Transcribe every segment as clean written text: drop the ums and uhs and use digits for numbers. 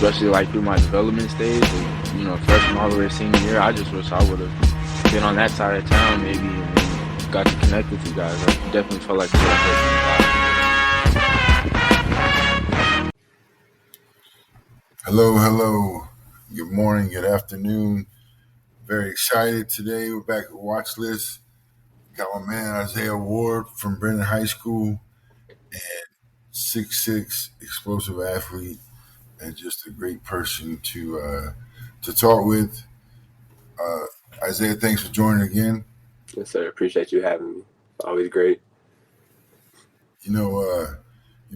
especially like through my development stage, and, freshman all the way to senior year. I just wish I would have been on that side of town maybe and then got to connect with you guys. I definitely felt like it would have helped me a lot. Hello. Good morning, good afternoon. Very excited today. We're back at Watchlist. Got my man Isaiah Ward from Brennan High School, and 6'6" explosive athlete, and just a great person to talk with. Isaiah, thanks for joining again. Yes, sir. Appreciate you having me. Always great. You've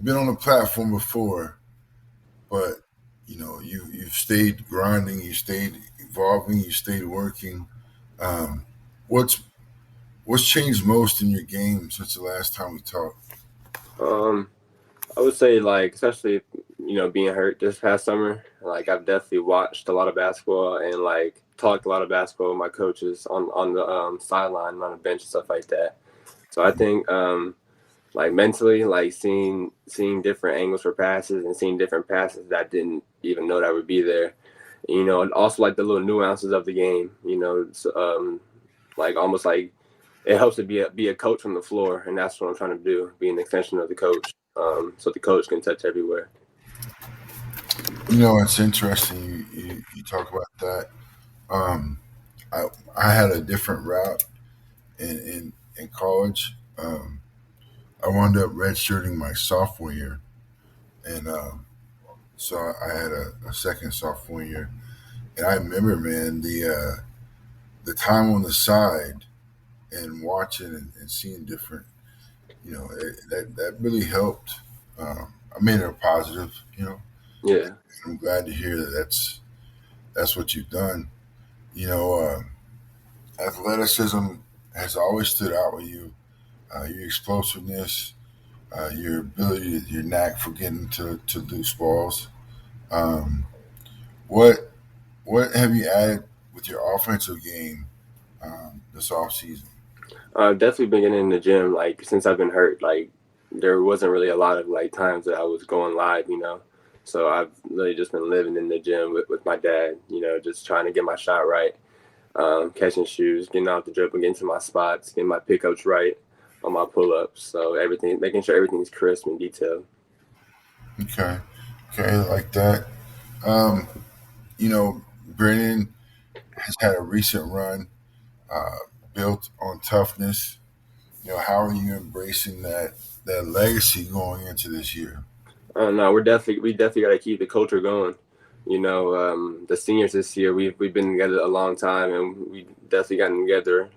been on the platform before, but you've stayed grinding, you stayed evolving, you stayed working. What's changed most in your game since the last time we talked? I would say, especially, being hurt this past summer, I've definitely watched a lot of basketball and, talked a lot of basketball with my coaches on the sideline, on the bench and stuff like that. So I think, mentally, seeing different angles for passes and seeing different passes that I didn't even know that would be there. And also, the little nuances of the game, almost like it helps to be a coach from the floor, and that's what I'm trying to do, be an extension of the coach, so the coach can touch everywhere. It's interesting you talk about that. I had a different route in college. I wound up redshirting my sophomore year, and so I had a second sophomore year. And I remember, man, the time on the side and watching and seeing different, that really helped. I made it a positive, Yeah. I'm glad to hear that's what you've done. Athleticism has always stood out with you. Your explosiveness, your ability, your knack for getting to loose balls. What have you added with your offensive game this offseason? I've definitely been getting in the gym, since I've been hurt. There wasn't really a lot of, times that I was going live, So I've really just been living in the gym with my dad, just trying to get my shot right, catching shoes, getting out the dribble, getting to my spots, getting my pickups right on my pull-ups. So making sure everything's crisp and detailed. Okay, like that. Brennan has had a recent run built on toughness. How are you embracing that legacy going into this year? No, we definitely got to keep the culture going. The seniors this year, we've been together a long time, and we definitely gotten together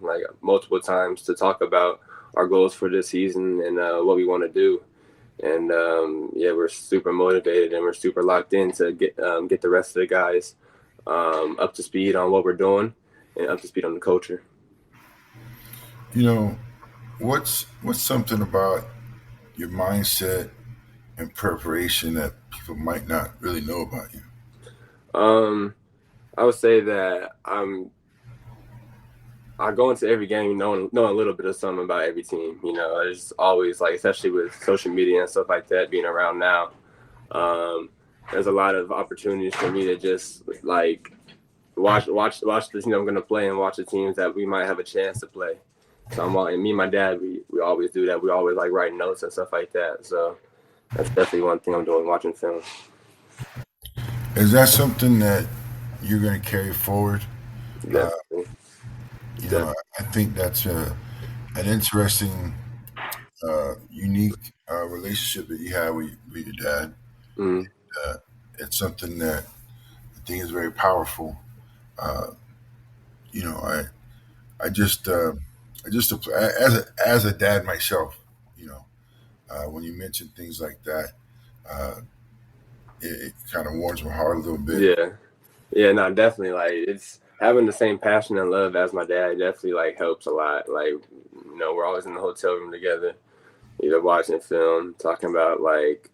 multiple times to talk about our goals for this season and what we want to do. And we're super motivated and we're super locked in to get the rest of the guys up to speed on what we're doing and up to speed on the culture. What's something about your mindset and preparation that people might not really know about you? I would say that I go into every game knowing a little bit of something about every team. There's always especially with social media and stuff like that being around now. There's a lot of opportunities for me to just watch the team I'm going to play and watch the teams that we might have a chance to play. So me and my dad, we always do that. We always writing notes and stuff like that. So that's definitely one thing I'm doing, watching film. Is that something that you're going to carry forward? Definitely. I think that's an interesting, unique relationship that you have with your dad. Mm-hmm. It's something that I think is very powerful. I just as a dad myself, when you mention things like that, it kind of warms my heart a little bit. Yeah, no, definitely. It's having the same passion and love as my dad definitely helps a lot. We're always in the hotel room together, either watching film, talking about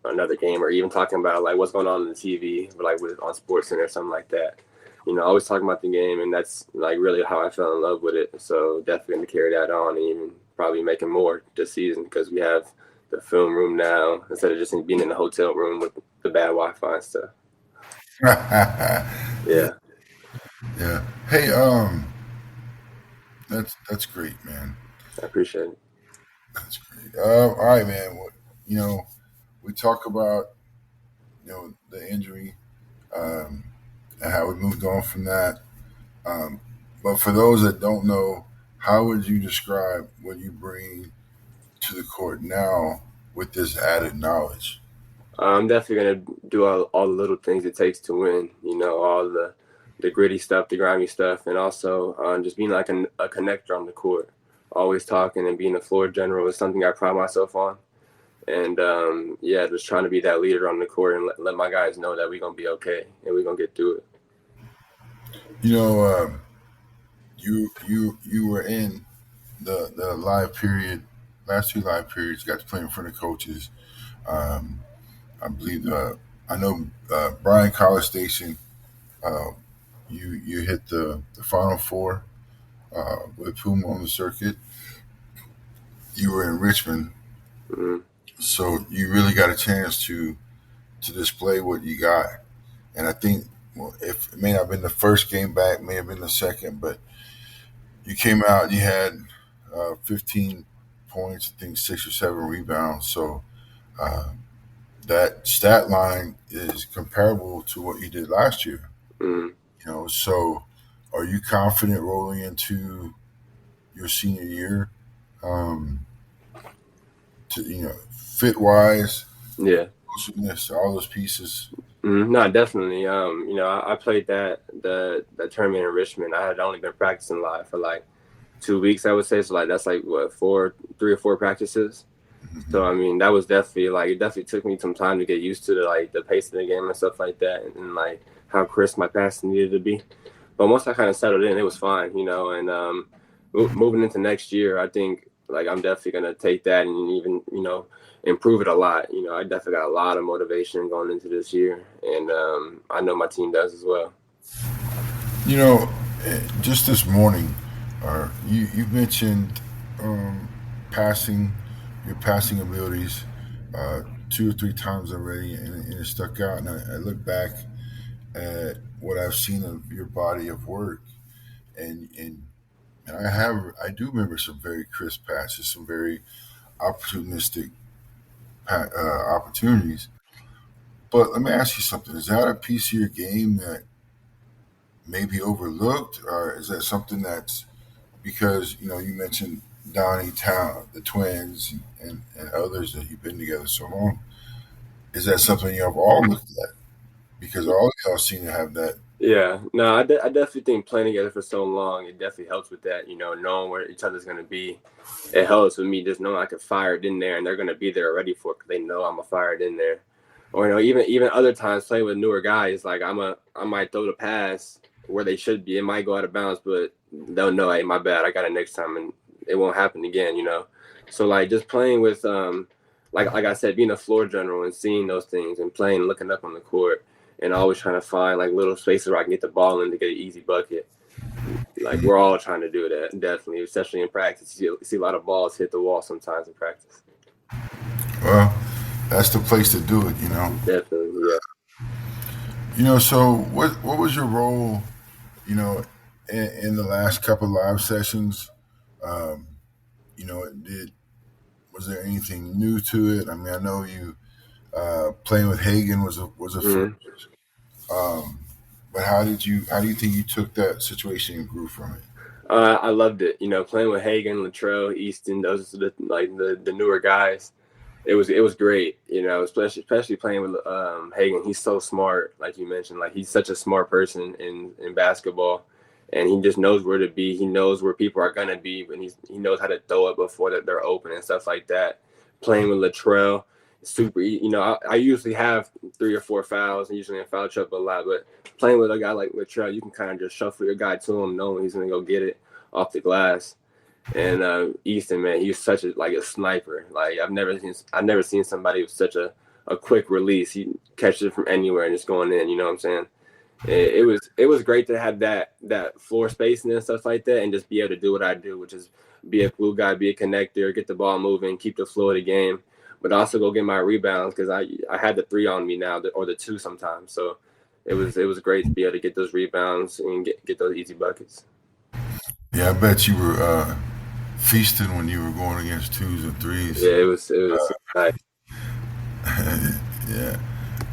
another game, or even talking about what's going on the TV, on SportsCenter or something like that. Always talking about the game, and that's really how I fell in love with it. So definitely going to carry that on, and even probably making more this season because we have the film room now instead of just being in the hotel room with the bad Wi-Fi and stuff. Yeah, Yeah. Hey, that's great, man. I appreciate it. That's great. All right, man. Well, you know, we talk about the injury um, and how we moved on from that. Um, but for those that don't know, how would you describe what you bring to the court now with this added knowledge? I'm definitely gonna do all the little things it takes to win. All the gritty stuff, the grimy stuff, and also just being like a connector on the court. Always talking and being a floor general is something I pride myself on. And yeah, just trying to be that leader on the court and let my guys know that we're gonna be okay and we're gonna get through it. You know, you were in the live period, last two live periods. Got to play in front of coaches. Um, I believe I know Bryan College Station. Uh, you hit the Final Four with PUMA on the circuit. You were in Richmond, Mm-hmm. so you really got a chance to display what you got. And I think, well, if it may not have been the first game back, may have been the second, but you came out, you had 15 points, I think 6 or 7 rebounds. So uh, that stat line is comparable to what you did last year. Mm-hmm. So are you confident rolling into your senior year? To fit wise, Yeah. all those pieces. No, definitely. I played that tournament in Richmond. I had only been practicing live for like 2 weeks, I would say. So like that's like what 3 or 4 practices. Mhm. So I mean, that was definitely like it definitely took me some time to get used to the pace of the game and stuff like that, and like how crisp my passing needed to be. But once I kind of settled in, it was fine. And moving into next year, I think like I'm definitely gonna take that and even improve it a lot. I definitely got a lot of motivation going into this year, and I know my team does as well. You know, just this morning, you mentioned um, passing your passing abilities 2 or 3 times already, and it stuck out. And I look back at what I've seen of your body of work, and I do remember some very crisp passes, some very opportunistic opportunities. But let me ask you something: is that a piece of your game that may be overlooked, or is that something that's because you mentioned Donnie Town, the twins, and others that you've been together so long? Is that something you have all looked at? Because all of y'all seem to have that. Yeah, no, I definitely think playing together for so long, it definitely helps with that. Knowing where each other's going to be, it helps with me just knowing I can fire it in there, and they're going to be there ready for it because they know I'm a fire it in there. Or even other times playing with newer guys, like I might throw the pass where they should be. It might go out of bounds, but they'll know, hey, my bad, I got it next time, and it won't happen again. So like just playing with like I said, being a floor general and seeing those things and playing, looking up on the court and always trying to find like little spaces where I can get the ball in to get an easy bucket. Like we're all trying to do that, definitely, especially in practice. You see a lot of balls hit the wall sometimes in practice. Well, that's the place to do it. Definitely, yeah. So what was your role? In the last couple live sessions. Um, did was there anything new to it? I mean, I know you playing with Hagen was a first. Mm-hmm. But how do you think you took that situation and grew from it? I loved it. Playing with Hagen, Latrell, Easton, those are the newer guys. It was great. Especially playing with Hagen. He's so smart, like you mentioned. Like he's such a smart person in basketball, and he just knows where to be. He knows where people are gonna be, and he knows how to throw it before that they're open and stuff like that. Playing with Latrell, super. I usually have 3 or 4 fouls, and usually in foul trouble a lot. But playing with a guy like Latrell, you can kind of just shuffle your guy to him, knowing he's gonna go get it off the glass. And Easton, man, he was such a sniper. Like I've never seen somebody with such a quick release. He catches it from anywhere and just going in. You know what I'm saying? It was great to have that floor spacing and stuff like that, and just be able to do what I do, which is be a glue guy, be a connector, get the ball moving, keep the flow of the game, but also go get my rebounds because I had the 3 on me now or the 2 sometimes. So it was great to be able to get those rebounds and get those easy buckets. Yeah, I bet you were feasting when you were going against twos and threes. Yeah, it was nice. Yeah.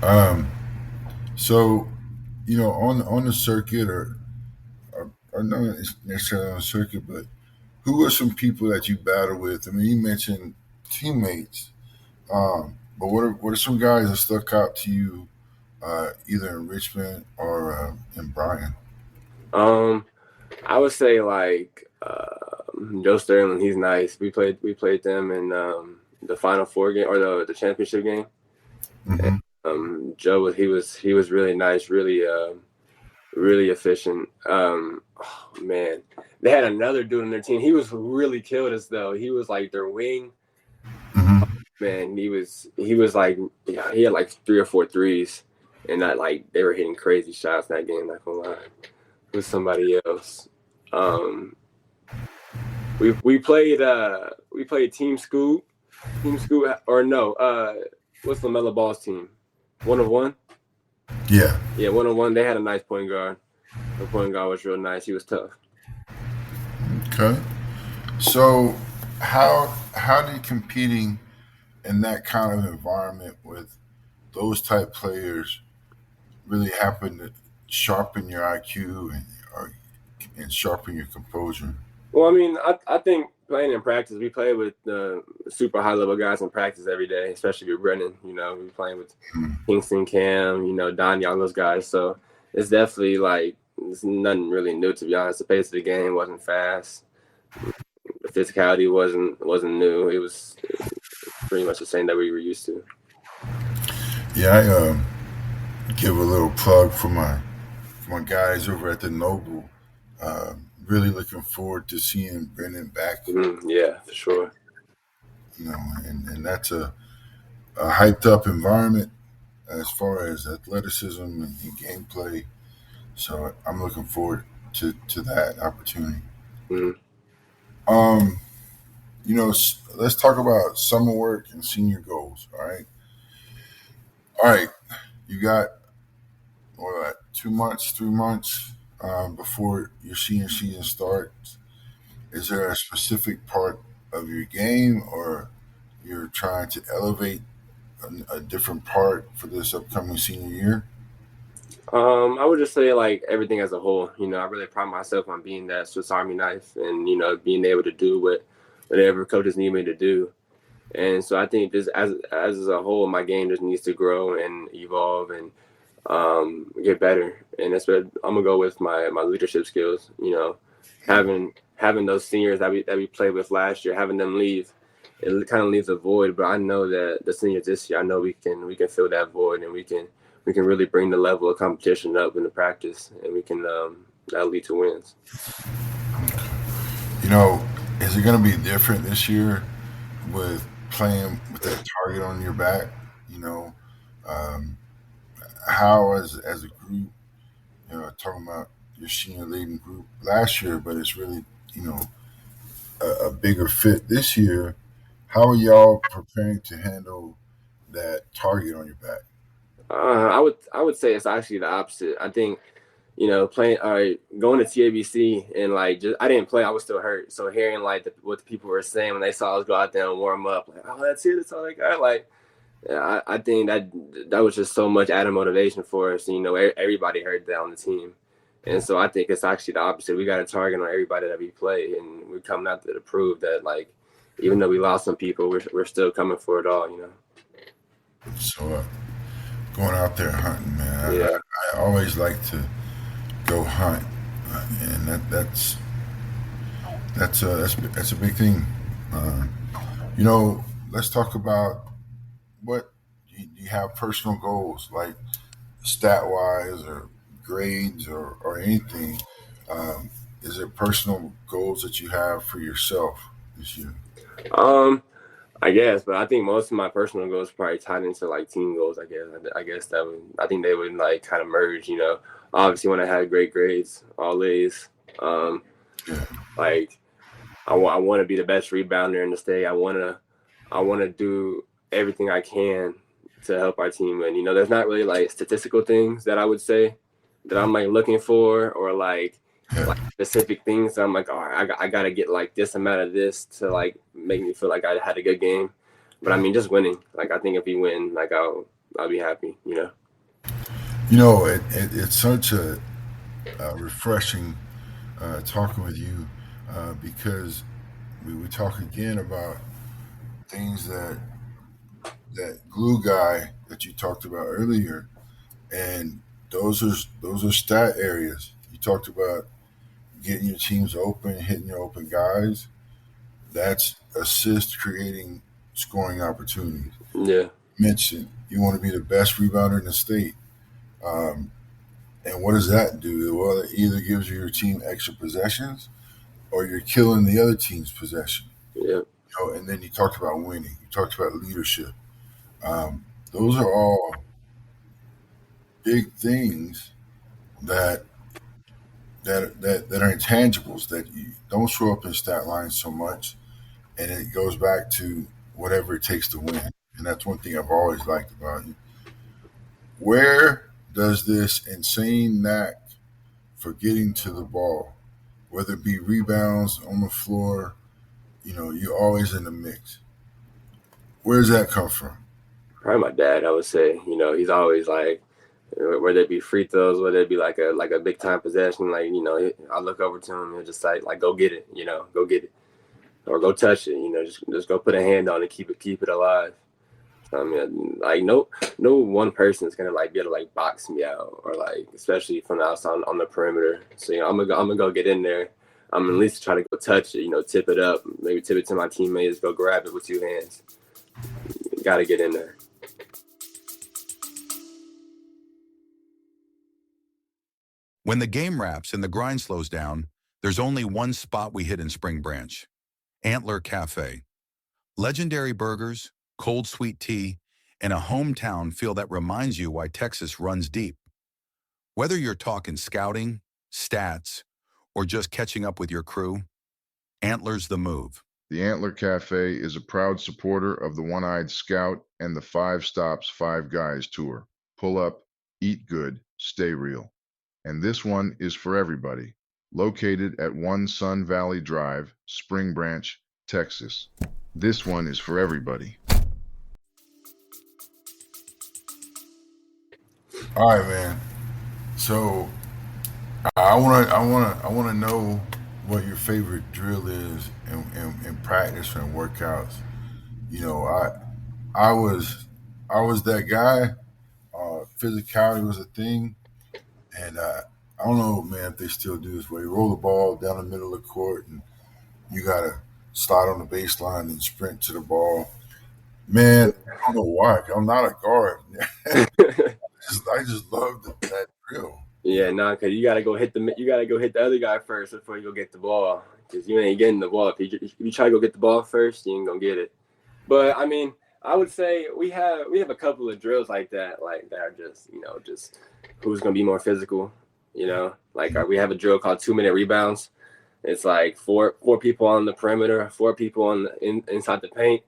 Um, so, on the circuit or not necessarily on the circuit, but who are some people that you battle with? I mean, you mentioned teammates, but what are some guys that stuck out to you, either in Richmond or in Bryan? Um, I would say like Joe Sterling. He's nice. We played them in the Final Four game or the championship game. Hmm. Joe was really nice, really efficient. Oh man, they had another dude on their team. He was really killed us though. He was like their wing. Hmm. Man, he was like he had like 3 or 4 threes, and that like they were hitting crazy shots in that game. Not gonna lie, it was somebody else. Um, we played Team Scoot or no what's LaMelo Ball's team? 1-on-1. Yeah. Yeah, 1-on-1. They had a nice point guard. The point guard was real nice. He was tough. Okay. So, how did competing in that kind of environment with those type players really happen to sharpen your IQ and sharpen your composure? Well, I mean, I think playing in practice, we play with super high level guys in practice every day, especially with Brennan. We playing with Mm. Kingston, Cam, Don Young, those guys. So it's definitely like it's nothing really new, to be honest. The pace of the game wasn't fast. The physicality wasn't new. It was pretty much the same that we were used to. Yeah, I give a little plug for my guys over at the Noble. Really looking forward to seeing Brennan back. Yeah, for sure. And that's a hyped up environment as far as athleticism and gameplay. So I'm looking forward to that opportunity. Mhm. Um, let's talk about summer work and senior goals. All right. You got what, 2 months, 3 months before your senior season starts. Is there a specific part of your game, or you're trying to elevate a different part for this upcoming senior year? I would just say like everything as a whole. I really pride myself on being that Swiss Army knife, and being able to do whatever coaches need me to do. And so I think just as a whole, my game just needs to grow and evolve and get better. And that's what I'm gonna go with my leadership skills. Having those seniors that we played with last year, having them leave, it kind of leaves a void. But I know that the seniors this year, I know we can fill that void, and we can really bring the level of competition up in the practice, and we can that'll lead to wins. You know, is it going to be different this year with playing with that target on your back? You know, um, how as a group, talking about your senior leading group last year, but it's really a bigger fit this year. How are y'all preparing to handle that target on your back? I would say it's actually the opposite. I think playing going to TABC and like just I didn't play. I was still hurt. So hearing like what the people were saying when they saw us go out there and warm up, like, oh, that's it. That's all they got. Like, yeah, I think that was just so much added motivation for us. Everybody heard that on the team, and so I think it's actually the opposite. We got a target on everybody that we play, and we're coming out there to prove that like even though we lost some people, we're still coming for it all. So going out there hunting, man. Yeah. I always like to go hunt, and that's a big thing. Uh, let's talk about what do you have personal goals like stat wise or grades or anything. Um, is there personal goals that you have for yourself this year? Um, I guess, but I think most of my personal goals probably tied into like team goals. I guess I think they would like kind of merge. Obviously when I had great grades, all A's. Yeah. Like I want to be the best rebounder in the state. I want to do everything I can to help our team win. You know, there's not really like statistical things that I would say that I'm like looking for, or like specific things that I'm like, all right, I got to get like this amount of this to like make me feel like I had a good game. But I mean, just winning. Like, I think if we win, like I'll be happy. You know. It's such a refreshing talking with you because we talk again about things that glue guy that you talked about earlier, and those are stat areas. You talked about getting your teams open, hitting your open guys. That's assist creating scoring opportunities. Yeah. Mention you want to be the best rebounder in the state. Um, and what does that do? Well, it either gives your team extra possessions or you're killing the other team's possession. Yeah. And then you talked about winning. You talked about leadership. Those are all big things that that are intangibles that you don't show up in stat lines so much, and it goes back to whatever it takes to win. And that's one thing I've always liked about you. Where does this insane knack for getting to the ball, whether it be rebounds on the floor, you're always in the mix. Where does that come from? Probably my dad, I would say. You know, he's always like, whether it be free throws, whether it be like a big time possession, like, you know, I look over to him and just like go get it, you know, go get it, or go touch it, you know, just go put a hand on it, keep it alive. So, I mean, like no one person is gonna like be able to like box me out, or like, especially from the outside on the perimeter. So, you know, I'm gonna go get in there. I'm at least try to go touch it, you know, tip it up, maybe tip it to my teammates, go grab it with 2 hands. Got to get in there. When the game wraps and the grind slows down, there's only one spot we hit in Spring Branch: Antler Cafe. Legendary burgers, cold sweet tea, and a hometown feel that reminds you why Texas runs deep. Whether you're talking scouting, stats, or just catching up with your crew, Antler's the move. The Antler Cafe is a proud supporter of the One-Eyed Scout and the 5 Stops, 5 Guys tour. Pull up, eat good, stay real. And this one is for everybody. Located at 1 Sun Valley Drive, Spring Branch, Texas. This one is for everybody. All right, man. So I want to know what your favorite drill is in practice and workouts. You know, I was that guy. Physicality was a thing, and I don't know, man, if they still do this. Where you roll the ball down the middle of the court, and you gotta slide on the baseline and sprint to the ball. Man, I don't know why. I'm not a guard. I just love that drill. Yeah, cause you gotta go hit the other guy first before you go get the ball. Cause you ain't getting the ball. If you try to go get the ball first, you ain't gonna get it. But I mean, I would say we have a couple of drills like that are just, you know, just who's gonna be more physical. You know, like we have a drill called 2-minute rebounds. It's like four people on the perimeter, 4 people on inside the paint,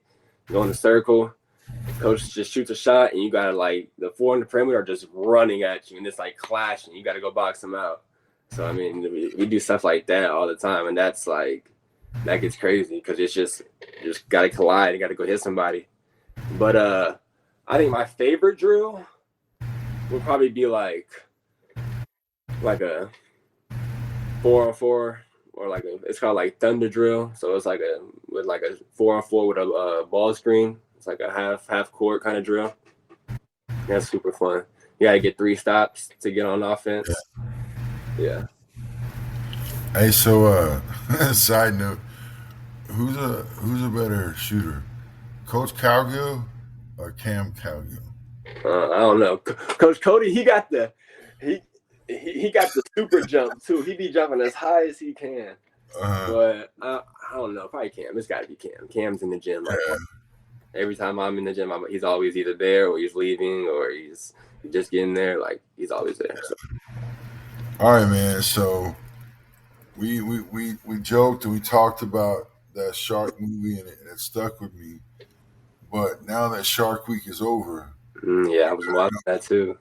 go in the circle. Coach just shoots a shot, and you gotta like the 4 on the perimeter are just running at you, and it's like clashing. You gotta go box them out. So I mean, we do stuff like that all the time, and that's like that gets crazy because you just gotta collide. You gotta go hit somebody. But I think my favorite drill would probably be like a 4-on-4, or it's called like thunder drill. So it's like a 4-on-4 with a ball screen. It's like a half court kind of drill. That's super fun. You gotta get 3 stops to get on offense. Yeah. Hey, so side note, who's a better shooter, Coach Cowgill or Cam Cowgill? I don't know. Coach Cody, he got the super jump too. He be jumping as high as he can. But I don't know. Probably Cam. It's got to be Cam. Cam's in the gym. Every time I'm in the gym, he's always either there, or he's leaving, or he's just getting there. Like, he's always there. So. All right, man. So we joked and we talked about that Shark movie, and it stuck with me. But now that Shark Week is over, Yeah, I was watching that too.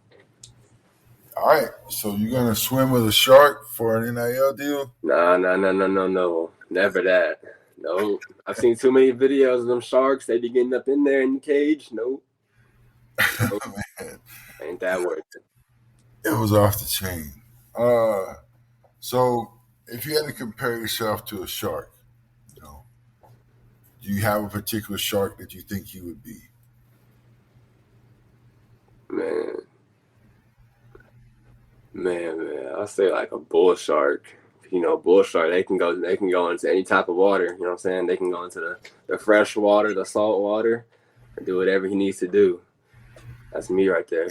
All right, so you're gonna swim with a shark for an NIL deal? Nah, no. Never that. No. I've seen too many videos of them sharks. They be getting up in there in the cage. Nope. Man, Ain't that worth it. it was off the chain. So if you had to compare yourself to a shark, you know, do you have a particular shark that you think you would be? Man. I'll say like a bull shark. Bull shark, they can go into any type of water, you know what I'm saying? They can go into the fresh water, the salt water, and do whatever he needs to do. That's me right there.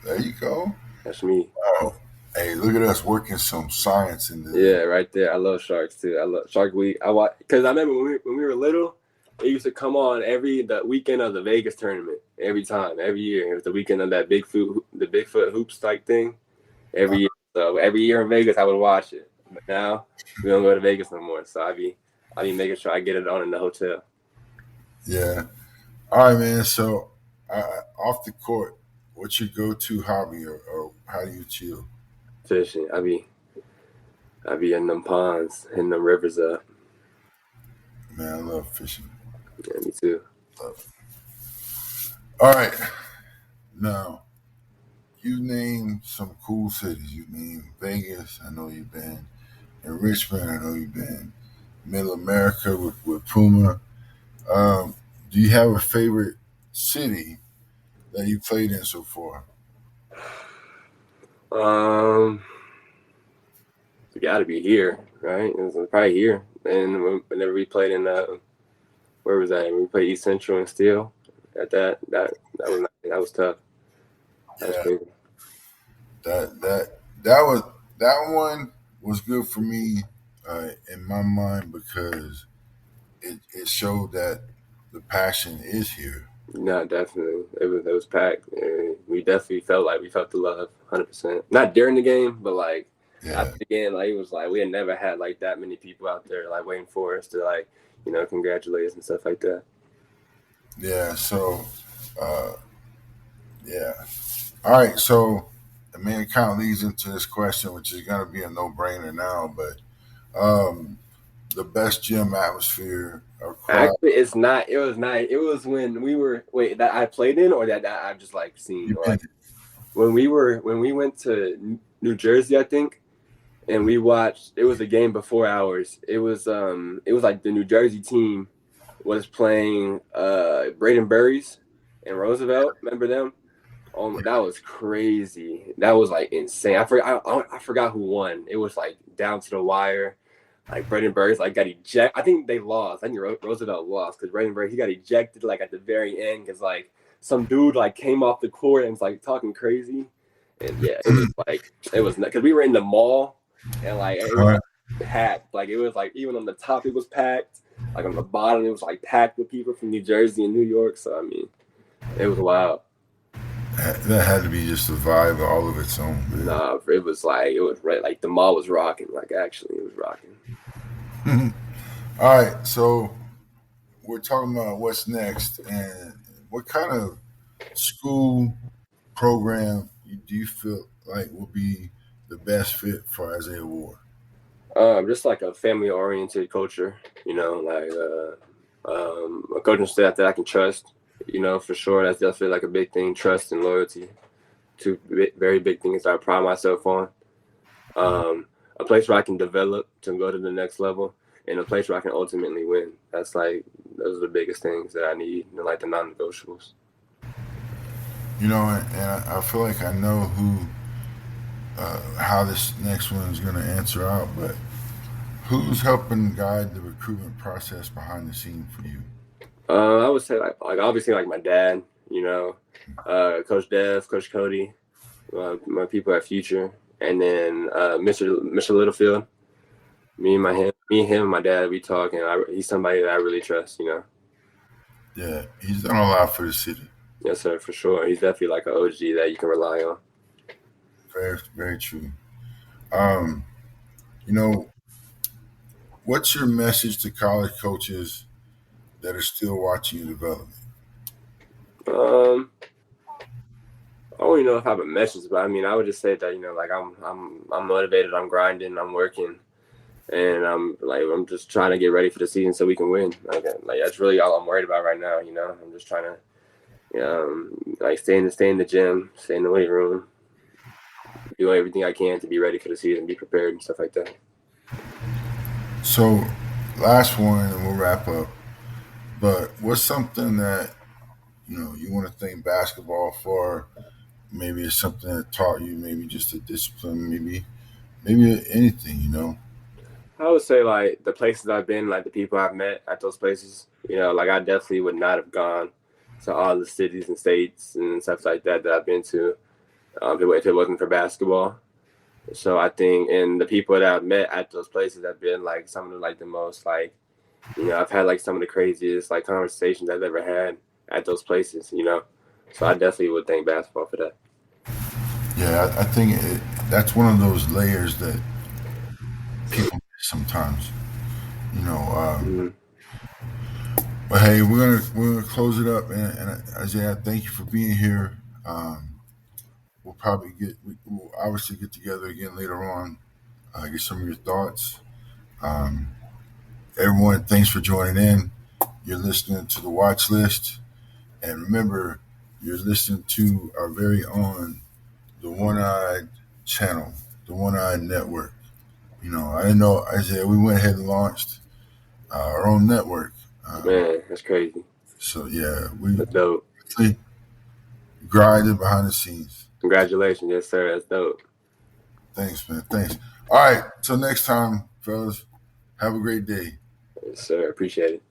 There you go. That's me. Oh, hey, look at us working some science in this. Yeah, right there. I love sharks too. I love Shark Week. I watch because I remember when we were little, it used to come on the weekend of the Vegas tournament. Every time, every year, it was the weekend of the Bigfoot hoops type thing. Every year, so every year in Vegas, I would watch it. But now we don't go to Vegas no more, so I be making sure I get it on in the hotel. Yeah. All right, man. So off the court, what's your go-to hobby, or how do you chill? Fishing. I be in them ponds, in them rivers up. Man, I love fishing. Yeah, me too. All right. Now, you name some cool cities. You name Vegas. I know you've been in Richmond. I know you've been Middle America with Puma. Do you have a favorite city that you played in so far? It got to be here, right? It was probably here. And whenever we played in where was that? We played East Central and Steel. That was tough. That was Yeah, crazy. that one was good for me in my mind because it showed that the passion is here. No, definitely. It was packed. And we definitely felt the love, 100%. Not during the game, but like Yeah, after the game, like it was like we had never had like that many people out there like waiting for us to like congratulate us and stuff like that. yeah. So, uh, yeah. All right. So, I mean, it kind of leads into this question, which is going to be a no-brainer now, but the best gym atmosphere or crowd Actually, it's not. It was not. It was when we were that I played in or that I've just like seen you've or been. like when we went to New Jersey, I think, and we watched. It was a game before ours. It was like the New Jersey team was playing Braden Burries and Roosevelt. Remember them? Oh, that was crazy. That was like insane. I forgot who won. It was like down to the wire. Like Brennan Burris like got ejected. I think they lost. I think Roosevelt lost because Brennan Burris he got ejected like at the very end because like some dude like came off the court and was like talking crazy. And yeah, it was because we were in the mall and like it was like packed. Like it was like even on the top it was packed. Like on the bottom it was like packed with people from New Jersey and New York. So I mean, it was wild. That had to be just a vibe all of its own. Man. Nah, it was like the mall was rocking. Like actually, it was rocking. All right, so we're talking about what's next, and what kind of school program do you feel like will be the best fit for Isaiah Ward? Just like a family oriented culture, like a coaching staff that I can trust. For sure, that's definitely like a big thing. Trust and loyalty, two very big things I pride myself on. A place where I can develop to go to the next level, and a place where I can ultimately win. Those are the biggest things that I need, like the non-negotiables. And I feel like I know how this next one is going to answer out, but who's helping guide the recruitment process behind the scenes for you? I would say like obviously like my dad, Coach Dev, Coach Cody, my people at Future, and then Mr. Littlefield. Me and him, my dad, we talk, and he's somebody that I really trust. Yeah, he's done a lot for the city. Yes, sir, for sure. He's definitely like an OG that you can rely on. Very, very true. What's your message to college coaches that are still watching your development? I don't even know if I have a message, but I mean, I would just say that, you know, like I'm motivated, I'm grinding, I'm working, and I'm just trying to get ready for the season so we can win. Like that's really all I'm worried about right now. You know, I'm just trying to, like stay in the gym, stay in the weight room, do everything I can to be ready for the season, be prepared and stuff like that. So, last one, and we'll wrap up. But what's something that you want to thank basketball for? Maybe it's something that taught you, maybe just a discipline, maybe anything. I would say like the places I've been, like the people I've met at those places, like I definitely would not have gone to all the cities and states and stuff like that I've been to if it wasn't for basketball. So I think, and the people that I've met at those places have been like some of the like the most like, I've had like some of the craziest like conversations I've ever had at those places. So I definitely would thank basketball for that. Yeah, I think that's one of those layers that people miss sometimes. Mm-hmm. But hey, we're gonna close it up, and Isaiah, thank you for being here. We'll probably we'll obviously get together again later on. Get some of your thoughts. Um, Everyone, thanks for joining in. You're listening to the Watch List, and remember, you're listening to our very own the One Eyed channel, the One Eyed Network. I didn't know, Isaiah. We went ahead and launched our own network. Man, that's crazy. So yeah, we That's dope. grinded behind the scenes. Congratulations, yes sir. That's dope. Thanks, man. Thanks. All right. Till next time, fellas. Have a great day. Yes sir. Appreciate it.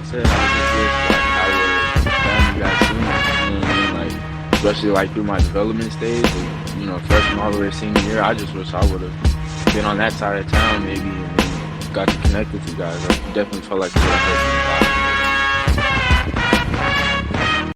Said I was just like how you guys seen it, you know what I mean? Like especially like through my development stage, and, freshman all the way to senior year, I just wish I would have been on that side of town maybe and got to connect with you guys. I definitely felt like it would have helped me a lot.